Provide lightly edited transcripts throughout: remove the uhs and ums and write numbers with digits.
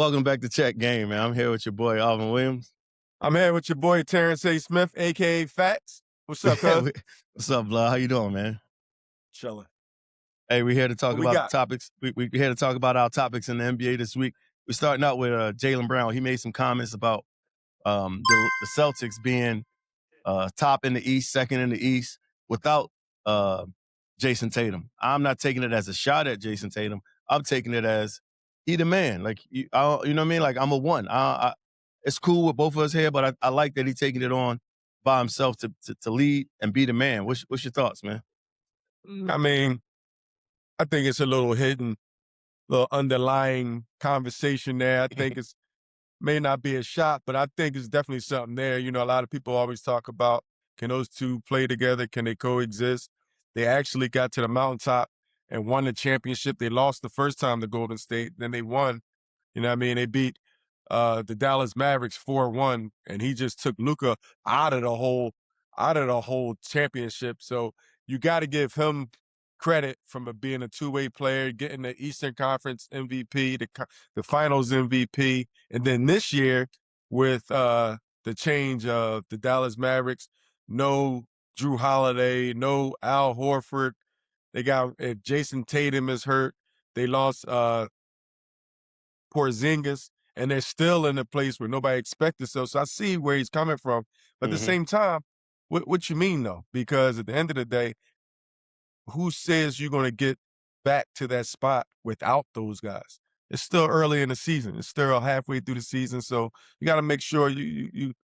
Welcome back to Check Game, man. I'm here with your boy, Alvin Williams. I'm here with your boy, Terrence A. Smith, a.k.a. Fats. What's up, cuz? What's up, Blah? How you doing, man? Chilling. Hey, we're here to talk What we about got? the topics. We're here to talk about our topics in the NBA this week. We're starting out with Jalen Brown. He made some comments about the Celtics being top in the East, second in the East, without Jason Tatum. I'm not taking it as a shot at Jason Tatum. I'm taking it as he the man. Like, you know what I mean? Like, I'm a one. It's cool with both of us here, but I like that he's taking it on by himself to lead and be the man. What's your thoughts, man? I mean, I think it's a little hidden, little underlying conversation there. I think it's may not be a shot, but I think it's definitely something there. You know, a lot of people always talk about, can those two play together? Can they coexist? They actually got to the mountaintop and won the championship. They lost the first time to Golden State, then they won. You know what I mean? They beat the Dallas Mavericks 4-1, and he just took Luka out of the whole championship. So you got to give him credit from being a two-way player, getting the Eastern Conference MVP, the Finals MVP, and then this year with the change of the Dallas Mavericks, no Drew Holiday, no Al Horford. They got Jason Tatum is hurt. They lost Porzingis, and they're still in a place where nobody expected so. So I see where he's coming from. But at the same time, what you mean, though? Because at the end of the day, who says you're going to get back to that spot without those guys? It's still early in the season. It's still halfway through the season. So you got to make sure you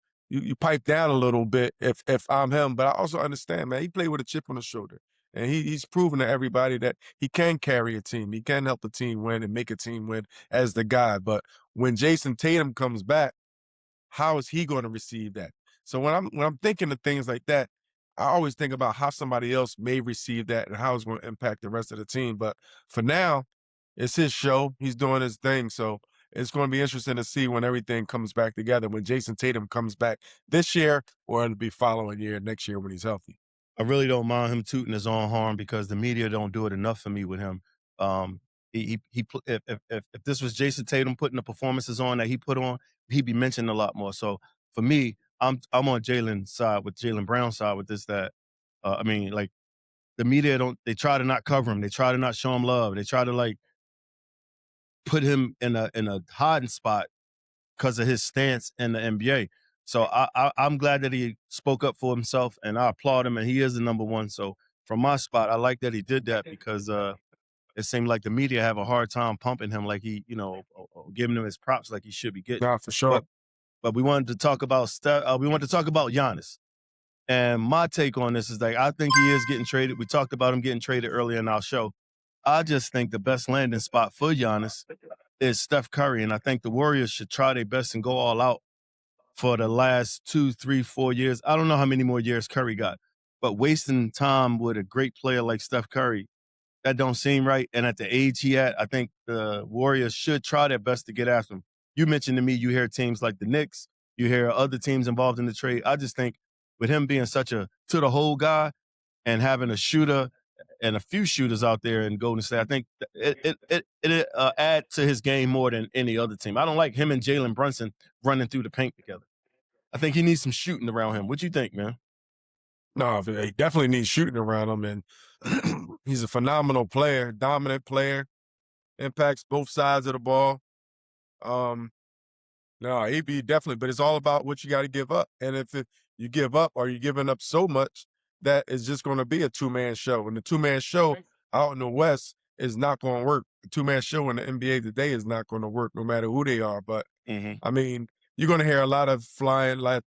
pipe down a little bit if I'm him. But I also understand, man, he played with a chip on his shoulder. And he's proven to everybody that he can carry a team. He can help the team win and make a team win as the guy. But when Jason Tatum comes back, how is he going to receive that? So when I'm thinking of things like that, I always think about how somebody else may receive that and how it's going to impact the rest of the team. But for now, it's his show. He's doing his thing. So it's going to be interesting to see when everything comes back together, when Jason Tatum comes back this year, or it'll be following year, next year when he's healthy. I really don't mind him tooting his own horn because the media don't do it enough for me with him. If this was Jason Tatum putting the performances on that he put on, he'd be mentioned a lot more. So for me, I'm on Jalen's side with Jalen Brown's side with this. That I mean, like, the media they try to not cover him. They try to not show him love. They try to like put him in a hiding spot because of his stance in the NBA. So I'm glad that he spoke up for himself, and I applaud him, and he is the number one. So from my spot, I like that he did that because it seemed like the media have a hard time pumping him like he, giving him his props like he should be getting. Yeah, for sure. But we wanted to talk about we wanted to talk about Giannis. And my take on this is like, I think he is getting traded. We talked about him getting traded earlier in our show. I just think the best landing spot for Giannis is Steph Curry. And I think the Warriors should try their best and go all out for the last 2, 3, 4 years. I don't know how many more years Curry got, but wasting time with a great player like Steph Curry, that don't seem right. And at the age he at, I think the Warriors should try their best to get after him. You mentioned to me, you hear teams like the Knicks, you hear other teams involved in the trade. I just think with him being such a to-the-hole guy and having a shooter and a few shooters out there in Golden State, I think it add to his game more than any other team. I don't like him and Jalen Brunson running through the paint together. I think he needs some shooting around him. What you think, man? No, he definitely needs shooting around him, and he's a phenomenal player, dominant player, impacts both sides of the ball. No, he'd be definitely, but it's all about what you got to give up. And if you give up, or you're giving up so much that it's just going to be a two-man show. And the two-man show out in the West is not going to work. The two-man show in the NBA today is not going to work no matter who they are. But, I mean, you're going to hear a lot of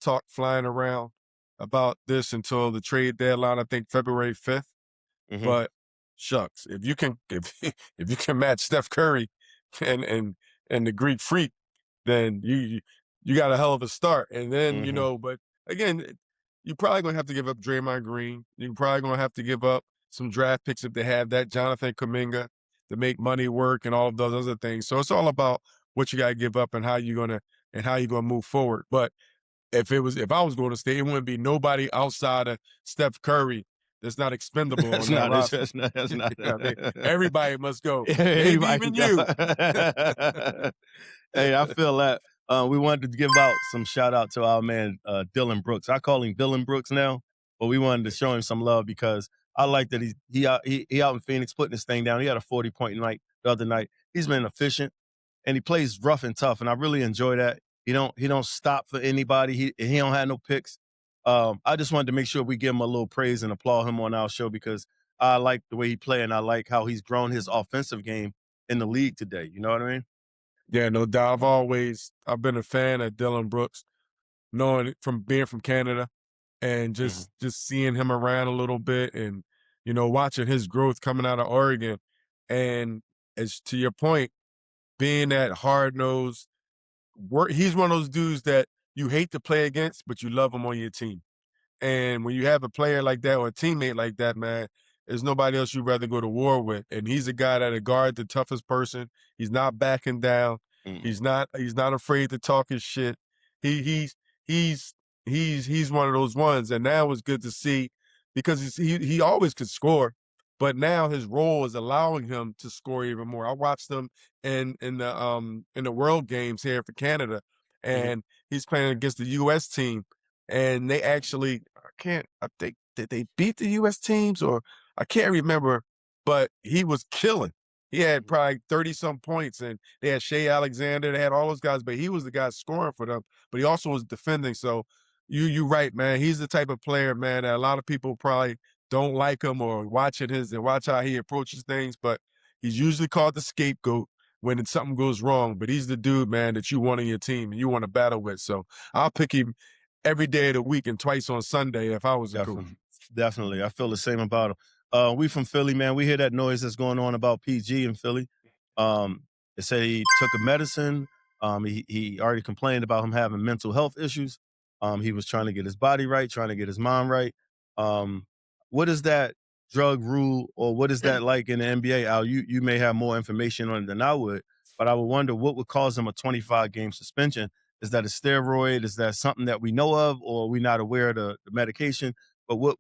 talk flying around about this until the trade deadline, I think February 5th. But shucks, if you can if you can match Steph Curry and the Greek Freak, then you got a hell of a start. And then, but again, you're probably going to have to give up Draymond Green. You're probably going to have to give up some draft picks if they have that, Jonathan Kuminga, to make money work and all of those other things. So it's all about what you got to give up and how you're going to move forward. But if I was going to stay, it wouldn't be nobody outside of Steph Curry that's not expendable on that roster. That's not. I mean, everybody must go. Everybody Maybe even you. Hey, I feel that. We wanted to give out some shout out to our man Dillon Brooks. I call him Dillon Brooks now, but we wanted to show him some love because I like that he out in Phoenix putting this thing down. He had a 40-point night the other night. He's been efficient and he plays rough and tough, and I really enjoy that. He don't stop for anybody. He don't have no picks. I just wanted to make sure we give him a little praise and applaud him on our show because I like the way he play and I like how he's grown his offensive game in the league today. You know what I mean? Yeah, no doubt. I've been a fan of Dillon Brooks, knowing from being from Canada and Mhm, just seeing him around a little bit and watching his growth coming out of Oregon. And as to your point, being that hard nosed work, he's one of those dudes that you hate to play against, but you love him on your team. And when you have a player like that or a teammate like that, man, there's nobody else you'd rather go to war with. And he's a guy that'll guard the toughest person. He's not backing down. mhm, He's not afraid to talk his shit. He he's he's one of those ones. And now it's good to see because he always could score, but now his role is allowing him to score even more. I watched him in the World Games here for Canada, mhm, and he's playing against the US team and they actually I think did they beat the US teams or I can't remember, but he was killing. He had mhm, probably 30 some points and they had Shea Alexander, they had all those guys, but he was the guy scoring for them, but he also was defending. So you right, man. He's the type of player, man, that a lot of people probably don't like him or watch how he approaches things, but he's usually called the scapegoat when something goes wrong. But he's the dude, man, that you want on your team and you want to battle with. So I'll pick him every day of the week and twice on Sunday if I was a coach. definitely, definitely. I feel the same about him. We from Philly, man. We hear that noise that's going on about PG in Philly. Um, they say he took a medicine. He already complained about him having mental health issues. He was trying to get his body right, trying to get his mind right. Um, what is that drug rule, or what is that like in the NBA? Al, you may have more information on it than I would, but I would wonder what would cause him a 25 game suspension. Is that a steroid? Is that something that we know of, or are we not aware of the medication? But what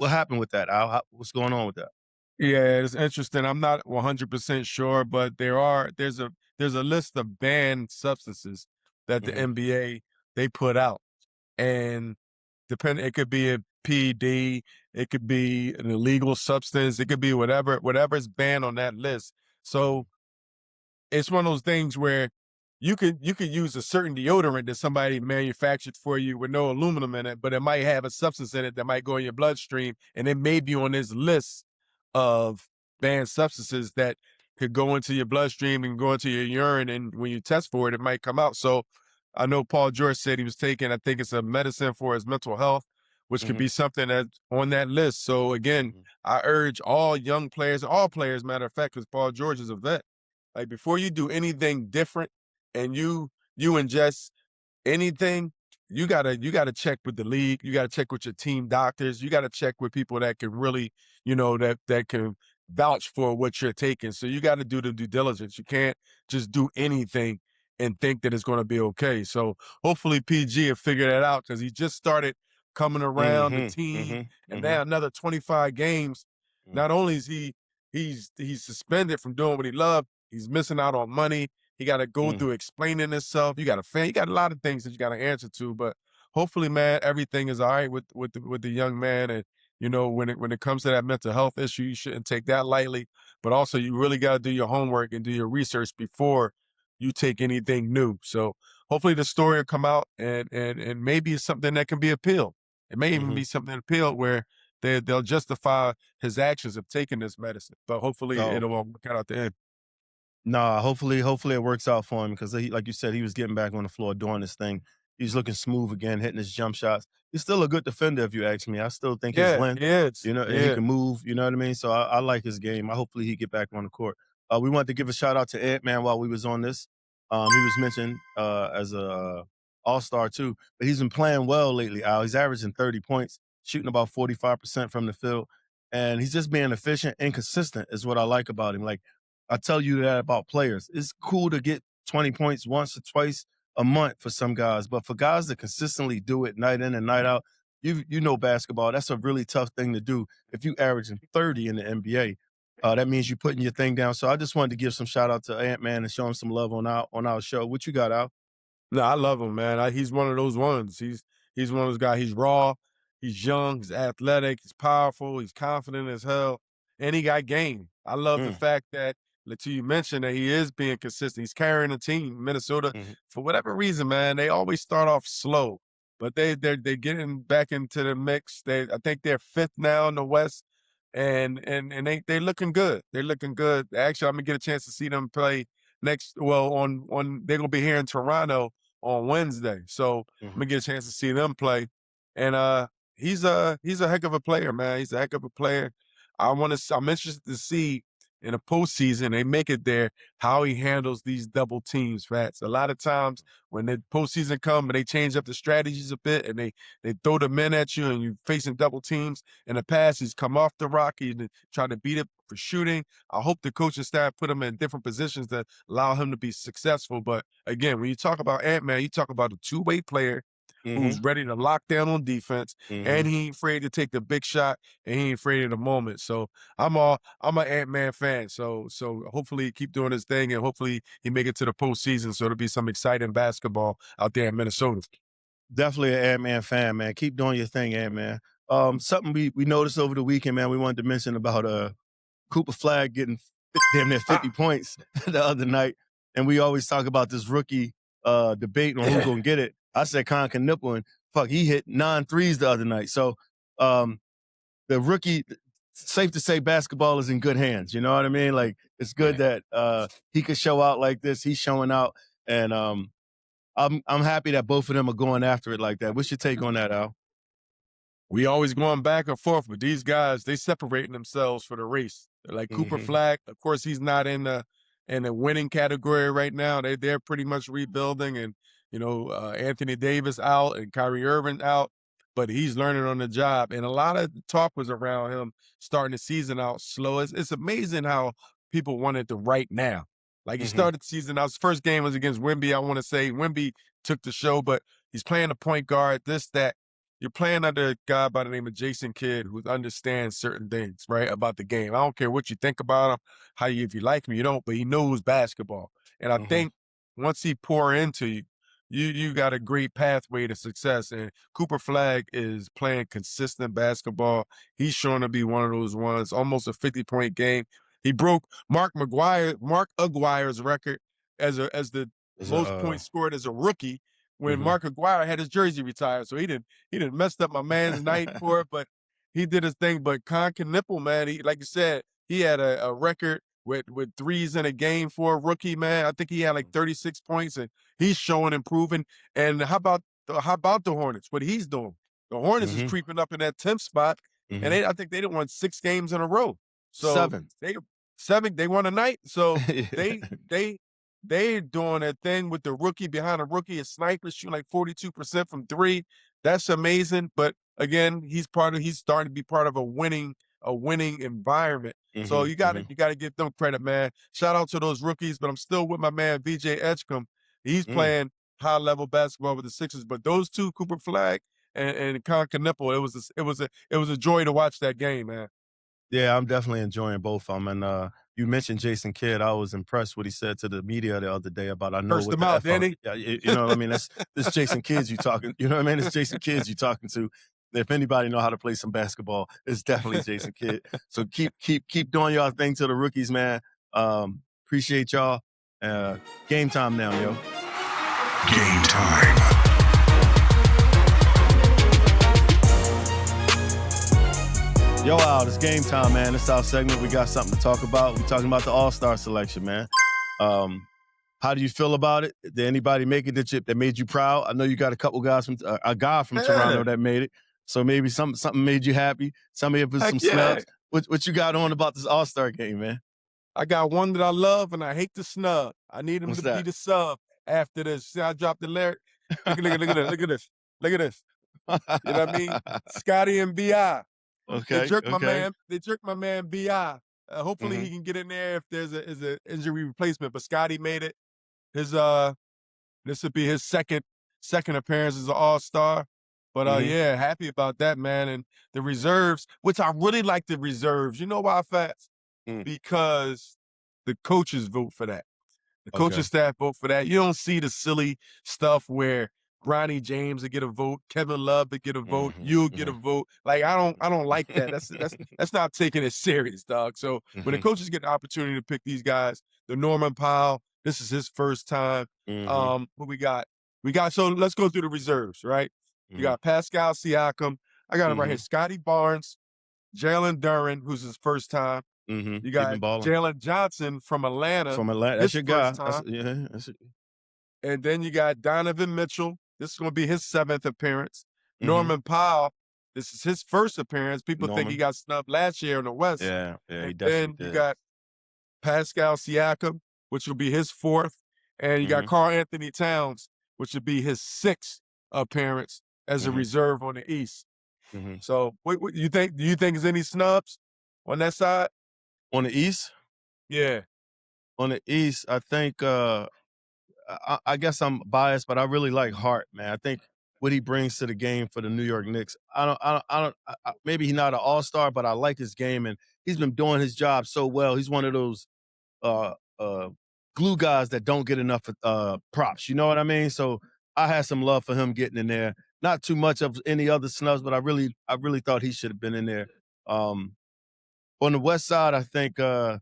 happened with that, Al? What's going on with that? Yeah, it's interesting. I'm not 100% sure, but there's a list of banned substances that the Mhm, NBA they put out. And it could be a PD, it could be an illegal substance, it could be whatever's banned on that list. mhm, So it's one of those things where you could use a certain deodorant that somebody manufactured for you with no aluminum in it, but it might have a substance in it that might go in your bloodstream, and it may be on this list of banned substances that could go into your bloodstream and go into your urine, and when you test for it, it might come out. So I know Paul George said he was taking, I think it's a medicine for his mental health, which could mhm, be something that's on that list. So again, mhm, I urge all young players, all players, matter of fact, because Paul George is a vet, like before you do anything different and you ingest anything, you gotta check with the league, you gotta check with your team doctors, you gotta check with people that can really, that can vouch for what you're taking. So you gotta do the due diligence. You can't just do anything and think that it's gonna be okay. So hopefully PG will figure that out because he just started coming around the mhm, team mhm, and mhm, now another 25 games. mhm, Not only is he's suspended from doing what he loved, he's missing out on money. He got to go mhm, through explaining himself. You got a lot of things that you got to answer to, but hopefully, man, everything is all right with the young man. And when it comes to that mental health issue, you shouldn't take that lightly. But also, you really got to do your homework and do your research before you take anything new. So hopefully, the story will come out and maybe it's something that can be appealed. It may even mhm. be something appealed where they'll justify his actions of taking this medicine. But hopefully, Oh, it'll all work out at the end. nah, hopefully it works out for him because he, like you said, he was getting back on the floor doing this thing. He's looking smooth again, hitting his jump shots. He's still a good defender, if you ask me. I still think his Yeah, length, he is. and he Yeah. can move. You know what I mean? So I like his game. I hopefully he get back on the court. We wanted to give a shout out to Ant Man while we was on this. He was mentioned as a All Star too, but he's been playing well lately. Al, he's averaging 30 points, shooting about 45% from the field, and he's just being efficient and consistent. Is what I like about him. Like I tell you that about players. It's cool to get 20 points once or twice a month for some guys, but for guys that consistently do it night in and night out, you know basketball, that's a really tough thing to do if you averaging 30 in the NBA. That means you're putting your thing down. So I just wanted to give some shout out to Ant-Man and show him some love on our show. What you got, Al? No, I love him, man. He's one of those ones. He's one of those guys. He's raw. He's young. He's athletic. He's powerful. He's confident as hell, and he got game. I love the Mm, fact that, until you mentioned that he is being consistent. He's carrying a team. Minnesota, mhm, for whatever reason, man, they always start off slow, but they're getting back into the mix. I think they're fifth now in the West, and they're looking good. They're looking good. Actually, I'm gonna get a chance to see them play on they're gonna be here in Toronto on Wednesday. So I'm mhm, gonna get a chance to see them play. And he's a heck of a player, man. He's a heck of a player. I'm interested to see in the postseason, they make it there, how he handles these double teams, Fats. A lot of times when the postseason come and they change up the strategies a bit and they throw the men at you and you're facing double teams. In the past, he's come off the rock, he's trying to beat it for shooting. I hope the coaching staff put him in different positions that allow him to be successful. But again, when you talk about Ant-Man, you talk about a two-way player mhm, who's ready to lock down on defense, and mhm. he ain't afraid to take the big shot, and he ain't afraid of the moment. So I'm an Ant-Man fan. So hopefully he keep doing his thing, and hopefully he make it to the postseason. So it'll be some exciting basketball out there in Minnesota. Definitely an Ant-Man fan, man. Keep doing your thing, Ant-Man. Something we noticed over the weekend, man, we wanted to mention about Cooper Flagg getting damn near 50 Ah, points the other night. And we always talk about this rookie debate on who gonna get it. I said Conk and Nippel, and fuck, he hit 9 threes the other night. So um, the rookie, safe to say basketball is in good hands. You know what I mean? Like, it's good that he could show out like this. He's showing out. And I'm happy that both of them are going after it like that. What's your take on that, Al? we always going back and forth, but these guys, they separating themselves for the race. Like Cooper Mm-hmm. Flagg, of course, he's not in the winning category right now. They're pretty much rebuilding, and Anthony Davis out and Kyrie Irving out, but he's learning on the job. And a lot of talk was around him starting the season out slow. It's amazing how people wanted to right now. Like, he Mm-hmm. started the season out. His first game was against Wemby. I want to say Wemby took the show, but he's playing a point guard. This, that. You're playing under a guy by the name of Jason Kidd, who understands certain things, right, about the game. I don't care what you think about him, if you like him, you don't, but he knows basketball. And I Mm-hmm. think once he pour into you, you got a great pathway to success. And Cooper Flagg is playing consistent basketball. He's showing to be one of those ones, almost a 50-point game. He broke Mark Aguirre's record as the Is most points scored as a rookie when mm-hmm. Mark Aguirre had his jersey retired. So he didn't messed up my man's night for it, but he did his thing. But Conk and Nippel, man, he, like you said, he had a record with threes in a game for a rookie, man. I think he had like 36 points, and he's showing improving. And how about the Hornets? What he's doing? The Hornets is Mm-hmm. creeping up in that 10th spot, and Mm-hmm. I think they didn't won 6 games in a row. So 7. they won a night. So Yeah. they doing a thing with the rookie behind a rookie. A sniper shooting like 42% from three. That's amazing. But again, he's starting to be part of a winning environment. So Mm-hmm. you got to Mm-hmm. you got to give them credit, man. Shout out to those rookies, but I'm still with my man VJ Edgecombe. He's Mm. playing high level basketball with the Sixers. But those two, Cooper Flagg and Conk Nipple, it was a joy to watch that game, man. Yeah, I'm definitely enjoying both of them. And you mentioned Jason Kidd. I was impressed what he said to the media the other day about I know Cursed what them the out, F on. Danny. Yeah, you know what I mean? This Jason Kidd you talking. You know what I mean? It's Jason Kidd you talking to. If anybody know how to play some basketball, it's definitely Jason Kidd. So keep doing y'all thing to the rookies, man. Appreciate y'all. Game time now, yo. Game time. Yo, Al, it's game time, man. It's our segment. We got something to talk about. We're talking about the All-Star selection, man. How do you feel about it? Did anybody make it that made you proud? I know you got a couple guys from a guy from Yeah, Toronto that made it. So maybe something made you happy. Some of it was heck some yeah. snubs. What you got on about this All-Star game, man? I got one that I love and I hate the snub. I need him What's to be that? the sub after this. See, I dropped the lyric. Look at this. Look at this. You know what I mean? Scotty and Bi. They Okay, jerked my okay. man. They jerked my man Bi. Hopefully Mm-hmm. he can get in there if there's a injury replacement. But Scotty made it. His this would be his second appearance as an All-Star. But Mm-hmm. yeah, happy about that, man. And the reserves, which I really like the reserves. You know why, Fats? because the coaches vote for that. The coaching Okay. staff vote for that. You don't see the silly stuff where Bronny James would get a vote, Kevin Love would get a vote, you'll get a vote. Like I don't like that. That's not taking it serious, dog. So when the coaches get the opportunity to pick these guys, the Norman Powell, this is his first time. What we got? So let's go through the reserves, right? You got Pascal Siakam. I got him right here. Scotty Barnes, Jalen Duren, who's his first time. You got Jalen Johnson from Atlanta. From Atlanta. That's your guy. That's and then you got Donovan Mitchell. This is going to be his 7th appearance. Norman Powell. This is his first appearance. People think he got snubbed last year in the West. Yeah, he definitely then did. You got Pascal Siakam, which will be his 4th. And you got Karl Anthony Towns, which will be his 6th appearance as a reserve on the East. So what you think? Do you think there's any snubs on that side? On the East? Yeah. On the East, I think I guess I'm biased, but I really like Hart, man. I think what he brings to the game for the New York Knicks. Maybe he's not an all-star, but I like his game, and he's been doing his job so well. He's one of those glue guys that don't get enough props. You know what I mean? So I had some love for him getting in there. Not too much of any other snubs, but I really thought he should have been in there. On the West Side, I think there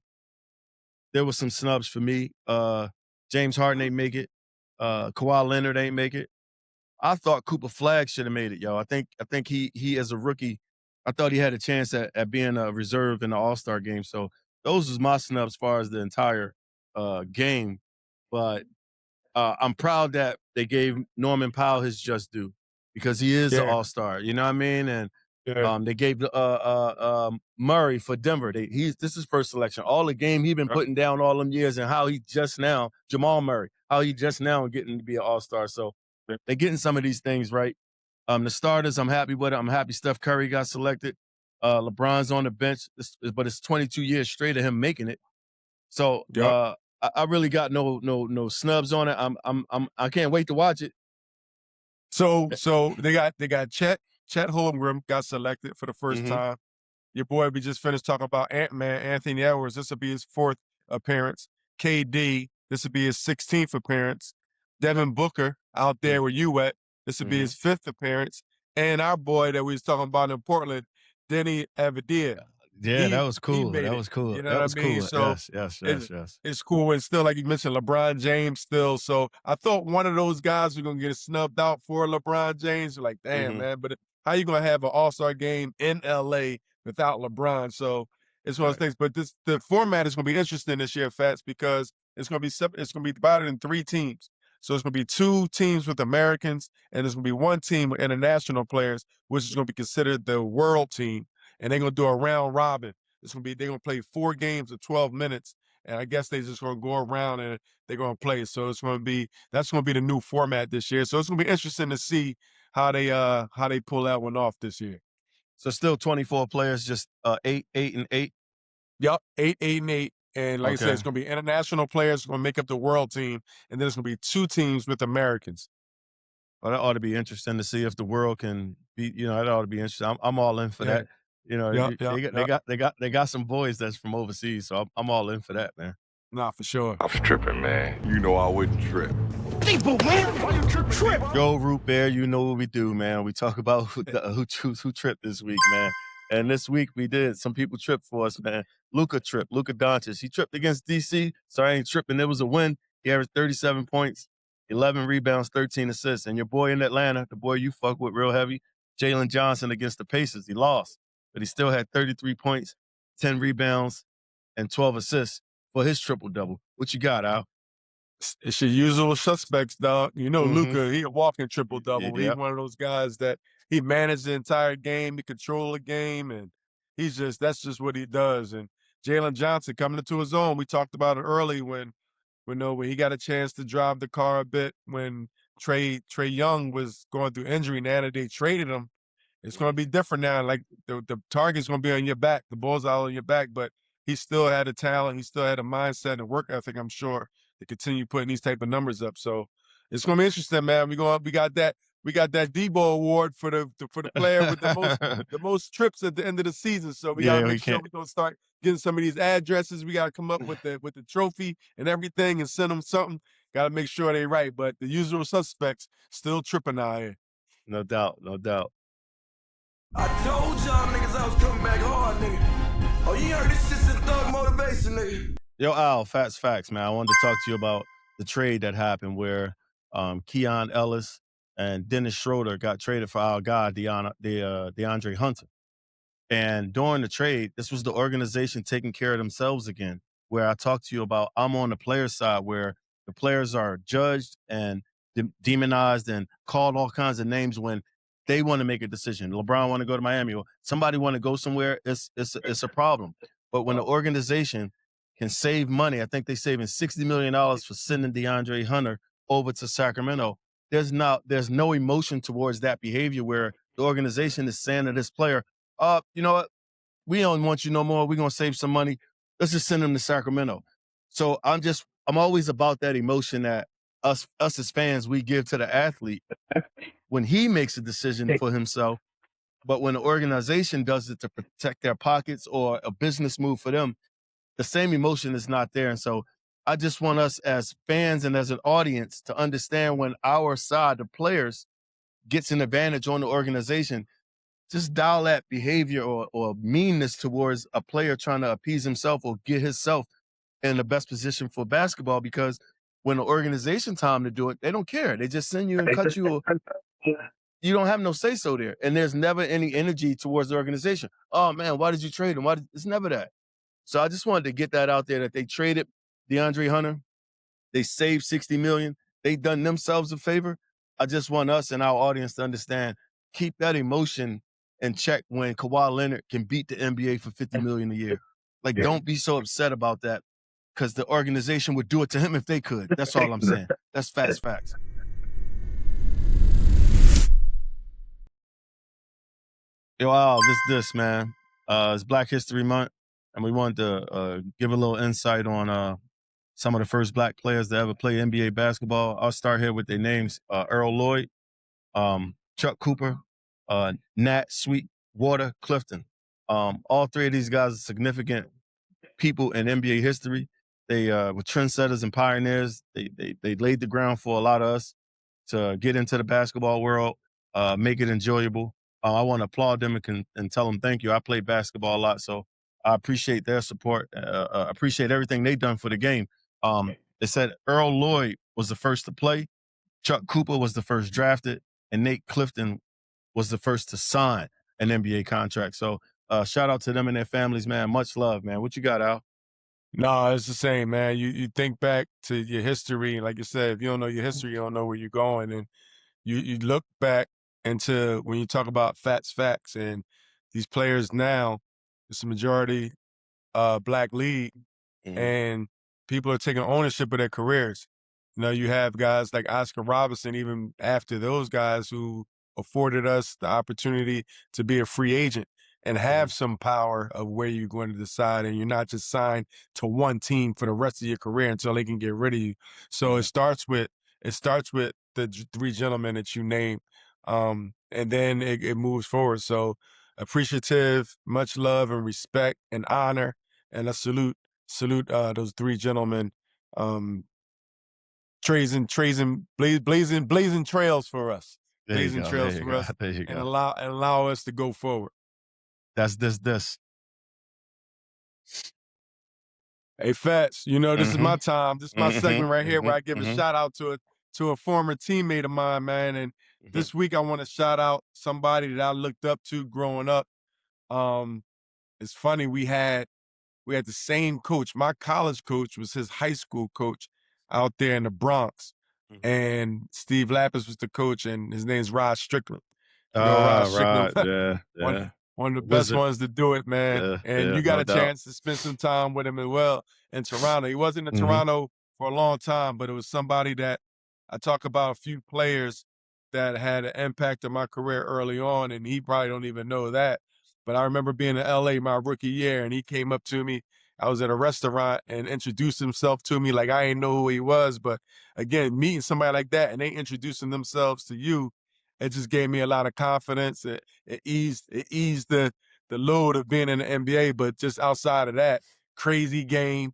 was some snubs for me. James Harden ain't make it. Kawhi Leonard ain't make it. I thought Cooper Flagg should have made it, yo. I think he as a rookie, I thought he had a chance at being a reserve in the All-Star game. So those was my snubs as far as the entire game. But I'm proud that they gave Norman Powell his just due because he is an All-Star. You know what I mean? And they gave Murray for Denver. This is his first selection. All the game he been putting down all them years, and how he just now, Jamal Murray, how he just now getting to be an All-Star. So they're getting some of these things right. The starters, I'm happy with it. I'm happy Steph Curry got selected. LeBron's on the bench, but it's 22 years straight of him making it. So I really got no snubs on it. I can't wait to watch it. So they got Chet Holmgren got selected for the first time. Your boy, we just finished talking about Ant-Man, Anthony Edwards. This will be his 4th appearance. KD, this will be his 16th appearance. Devin Booker out there where you at. This will be his 5th appearance. And our boy that we was talking about in Portland, Denny Avdia. Yeah, that was cool. That was cool. You know that what was I mean? cool. So yes. It's cool. And still, like you mentioned, LeBron James still. So I thought one of those guys was going to get snubbed out for LeBron James. Like, damn, man. But how you going to have an all-star game in L.A. without LeBron? So it's one of those things. But the format is going to be interesting this year, Fats, because it's going to be divided in 3 teams. So it's going to be 2 teams with Americans, and there's going to be 1 team with international players, which is going to be considered the world team. And they're going to do a round robin. They're going to play 4 games of 12 minutes. And I guess they're just going to go around and they're going to play. So that's going to be the new format this year. So it's going to be interesting to see how they pull that one off this year. So still 24 players, just 8, 8, and 8? Yep, 8, 8, and 8. And like I said, it's going to be international players going to make up the world team. And then there's going to be 2 teams with Americans. Well, that ought to be interesting to see if the world can be, that ought to be interesting. I'm all in for that. They got some boys that's from overseas, so I'm all in for that, man. Nah, for sure. I was tripping, man. You know I wouldn't trip. People, man, why you trip? Yo, Root Bear, you know what we do, man. We talk about who tripped this week, man. And this week we did. Some people tripped for us, man. Luka tripped. Luka Doncic. He tripped against DC, so I ain't tripping. It was a win. He averaged 37 points, 11 rebounds, 13 assists. And your boy in Atlanta, the boy you fuck with real heavy, Jalen Johnson against the Pacers, he lost. But he still had 33 points, 10 rebounds, and 12 assists for his triple-double. What you got, Al? It's your usual suspects, dog. You know, Luka, he a walking triple-double. Yep. He's one of those guys that he managed the entire game, he control the game, and that's just what he does. And Jalen Johnson coming into his own. We talked about it early when he got a chance to drive the car a bit when Trae Young was going through injury. Now that they traded him, it's going to be different now. Like the target's going to be on your back, the bullseye on your back, but he still had a talent, he still had a mindset and work ethic, I'm sure, to continue putting these type of numbers up. So it's going to be interesting, man. We got that. we got that Debo award for the player with the most trips at the end of the season. So we got to make sure we're gonna start getting some of these addresses. We got to come up with the trophy and everything and send them something. Got to make sure they right. But the usual suspects still tripping out here. No doubt, no doubt. I told y'all niggas I was coming back hard, nigga. Oh, you heard this shit since Thug Motivation, nigga. Yo, Al, facts, man. I wanted to talk to you about the trade that happened where Keon Ellis and Dennis Schroeder got traded for our guy, DeAndre Hunter. And during the trade, this was the organization taking care of themselves again, where I talked to you about I'm on the player side where the players are judged and demonized and called all kinds of names when they want to make a decision. LeBron want to go to Miami or somebody want to go somewhere, it's a problem. But when the organization can save money, I think they're saving $60 million for sending DeAndre Hunter over to Sacramento. There's no emotion towards that behavior where the organization is saying to this player, you know what? We don't want you no more. We're going to save some money. Let's just send him to Sacramento. So I'm always about that emotion that us as fans, we give to the athlete when he makes a decision for himself. But when the organization does it to protect their pockets or a business move for them, the same emotion is not there. And so I just want us as fans and as an audience to understand when our side, the players, gets an advantage on the organization, just dial that behavior or meanness towards a player trying to appease himself or get himself in the best position for basketball, because when the organization time to do it, they don't care. They just send you and cut you. You don't have no say-so there. And there's never any energy towards the organization. Oh, man, why did you trade him? It's never that. So I just wanted to get that out there that they traded DeAndre Hunter. They saved $60 million. They done themselves a favor. I just want us and our audience to understand, keep that emotion in check when Kawhi Leonard can beat the NBA for $50 million a year. Like, don't be so upset about that because the organization would do it to him if they could. That's all I'm saying. That's facts. Yo, Al, this, man. It's Black History Month, and we wanted to give a little insight on some of the first black players to ever play NBA basketball. I'll start here with their names. Earl Lloyd, Chuck Cooper, Nat Sweetwater Clifton. All three of these guys are significant people in NBA history. They were trendsetters and pioneers. They laid the ground for a lot of us to get into the basketball world, make it enjoyable. I want to applaud them and tell them thank you. I played basketball a lot, so I appreciate their support. Appreciate everything they've done for the game. They said Earl Lloyd was the first to play, Chuck Cooper was the first drafted, and Nate Clifton was the first to sign an NBA contract. So shout out to them and their families, man. Much love, man. What you got, Al? No, it's the same, man. You think back to your history, like you said, if you don't know your history, you don't know where you're going. And you look back into when you talk about facts, and these players now, it's a majority black league, and people are taking ownership of their careers. You know, you have guys like Oscar Robertson, even after those guys who afforded us the opportunity to be a free agent and have some power of where you're going to decide, and you're not just signed to one team for the rest of your career until they can get rid of you. So it starts with the three gentlemen that you named, and then it moves forward. So appreciative, much love and respect and honor, and a salute those three gentlemen, blazing trails for us. Blazing trails for us, and allow us to go forward. That's this. Hey, Fats, you know, this is my time. This is my segment right here where I give a shout out to a former teammate of mine, man. And this week I want to shout out somebody that I looked up to growing up. It's funny, we had the same coach. My college coach was his high school coach out there in the Bronx. And Steve Lapis was the coach, and his name's Rod Strickland. You know, Rod Strickland. Yeah. One of the best ones to do it, man. You got a chance to spend some time with him as well in Toronto. He wasn't in Toronto for a long time, but it was somebody that I talk about a few players that had an impact on my career early on, and he probably don't even know that. But I remember being in LA my rookie year, and he came up to me. I was at a restaurant and introduced himself to me like I didn't know who he was. But again, meeting somebody like that and they introducing themselves to you, it just gave me a lot of confidence. It eased the load of being in the NBA. But just outside of that, crazy game,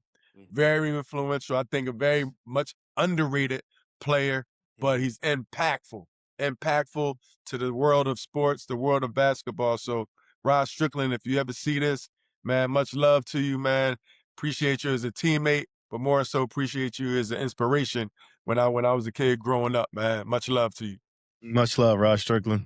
very influential. I think a very much underrated player, but he's impactful to the world of sports, the world of basketball. So Rod Strickland, if you ever see this, man, much love to you, man. Appreciate you as a teammate, but more so appreciate you as an inspiration when I was a kid growing up, man. Much love to you. Much love, Rod Strickland.